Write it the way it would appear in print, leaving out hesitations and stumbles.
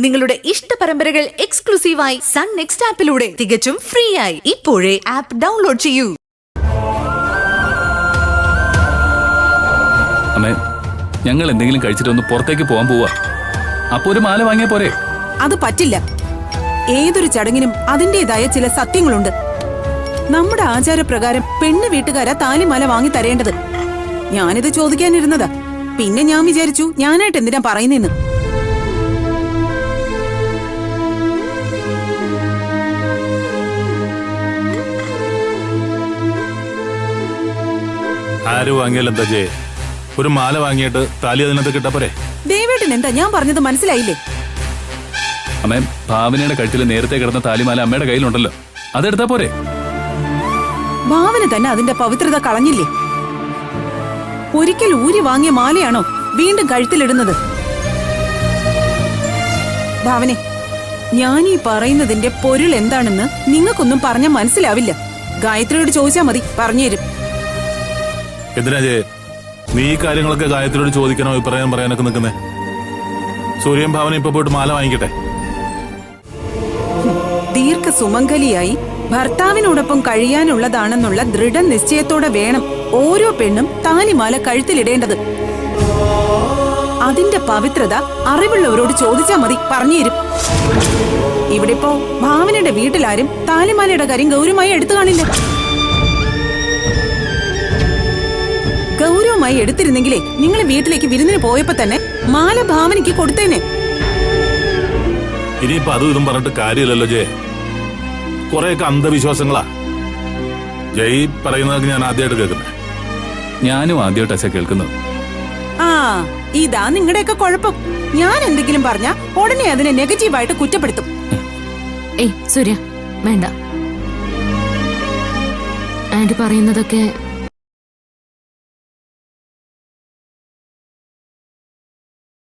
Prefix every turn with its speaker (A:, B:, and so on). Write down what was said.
A: നിങ്ങളുടെ ഇഷ്ട പരമ്പരകൾ എക്സ്ക്ലൂസീവായി സൺ നെക്സ്റ്റ് ആപ്പിലൂടെ തികച്ചും ഫ്രീ ആയി ഇപ്പോഴേ ആപ്പ് ഡൗൺലോഡ് ചെയ്യൂ.
B: അമ്മേ, ഞങ്ങൾ എന്തെങ്കിലും കഴിച്ചിട്ട് ഒന്ന് പുറത്തേക്ക് പോകാൻ പോവാ. അപ്പൊ ഒരു മാല വാങ്ങിയ പോരെ?
C: അത് പറ്റില്ല. ഏതൊരു ചടങ്ങിനും അതിന്റേതായ ചില സത്യങ്ങളുണ്ട്. നമ്മുടെ ആചാരപ്രകാരം പെണ്ണ് വീട്ടുകാരാ താലിമാല വാങ്ങി തരേണ്ടത്. ഞാനിത് ചോദിക്കാനിരുന്നതാ. പിന്നെ ഞാൻ വിചാരിച്ചു ഞാനായിട്ട് എന്തിനാ പറയുന്നേന്ന്.
D: ആര് വാങ്ങിയാൽ എന്താ ചെയ്യേ? ഒരു മാല വാങ്ങിയിട്ട് താലി അതിനകത്ത് കിട്ടപ്പോരെ?
C: ദേവേട്ടൻ എന്താ ഞാൻ പറഞ്ഞത് മനസ്സിലായില്ലേ?
B: അമ്മേ, ഭാവനയുടെ കഴുത്തിൽ നേരത്തെ കിടന്ന താലിമാല അമ്മയുടെ കയ്യിലുണ്ടല്ലോ, അതെടുത്താ പോരെ?
C: ഭാവന തന്നെ അതിന്റെ പവിത്രത കളഞ്ഞില്ലേ? ഒരിക്കൽ ഊരി വാങ്ങിയ മാലയാണോ വീണ്ടും കഴുത്തിലിടുന്നത്? ഭാവനെ, ഞാൻ ഈ പറയുന്നതിന്റെ പൊരുൾ എന്താണെന്ന് നിങ്ങൾക്കൊന്നും പറഞ്ഞാൽ മനസ്സിലാവില്ല. ഗായത്രിയോട് ചോദിച്ചാ മതി, പറഞ്ഞുതരും.
D: എന്തിനാ ജയ നീ ഈ കാര്യങ്ങളൊക്കെ ഗായത്രിയോട് ചോദിക്കണോ അഭിപ്രായം പറയാനൊക്കെ നിൽക്കുന്നേ? സൂര്യൻ ഭാവന ഇപ്പൊ പോയിട്ട് മാല വാങ്ങിക്കട്ടെ.
C: ദീർഘ സുമംഗലിയായി ഭർത്താവിനോടൊപ്പം കഴിയാനുള്ളതാണെന്നുള്ള ദൃഢനിശ്ചയത്തോടെ വേണം ഓരോ പെണ്ണും താലിമാല കഴുത്തിലിടേണ്ടത്. അതിന്റെ പവിത്രത അറിവുള്ളവരോട് ചോദിച്ചാ മതി, പറഞ്ഞുതരും. ഇവിടെ ഇപ്പോ ഭാവനയുടെ വീട്ടിലാരും താലിമാലയുടെ കാര്യം ഗൗരവമായി എടുത്തു കാണില്ല. ഗൗരവമായി എടുത്തിരുന്നെങ്കിലേ നിങ്ങൾ വീട്ടിലേക്ക് വിരുന്നിന് പോയപ്പോ തന്നെ മാല ഭാവനയ്ക്ക് കൊടുത്തേനെ.
D: ഇനിയിപ്പൊ അതും ഇതും പറഞ്ഞിട്ട് കാര്യമില്ലല്ലോ ജയ. കുറെയൊക്കെ അന്ധവിശ്വാസങ്ങളാ. ജയ് പറയുന്നതൊക്കെ ഞാൻ ആദ്യമായിട്ട് കേൾക്കുന്നത്.
B: ഞാനും ആദ്യമായിട്ടാ കേൾക്കുന്നത്.
C: ആ, ഇതാ നിങ്ങളുടെയൊക്കെ കുഴപ്പം. ഞാൻ എന്തെങ്കിലും പറഞ്ഞ ഉടനെ അതിനെ നെഗറ്റീവായിട്ട് കുറ്റപ്പെടുത്തും.
E: ഏയ് സൂര്യ, വേണ്ട. ആന്റി പറയുന്നതൊക്കെ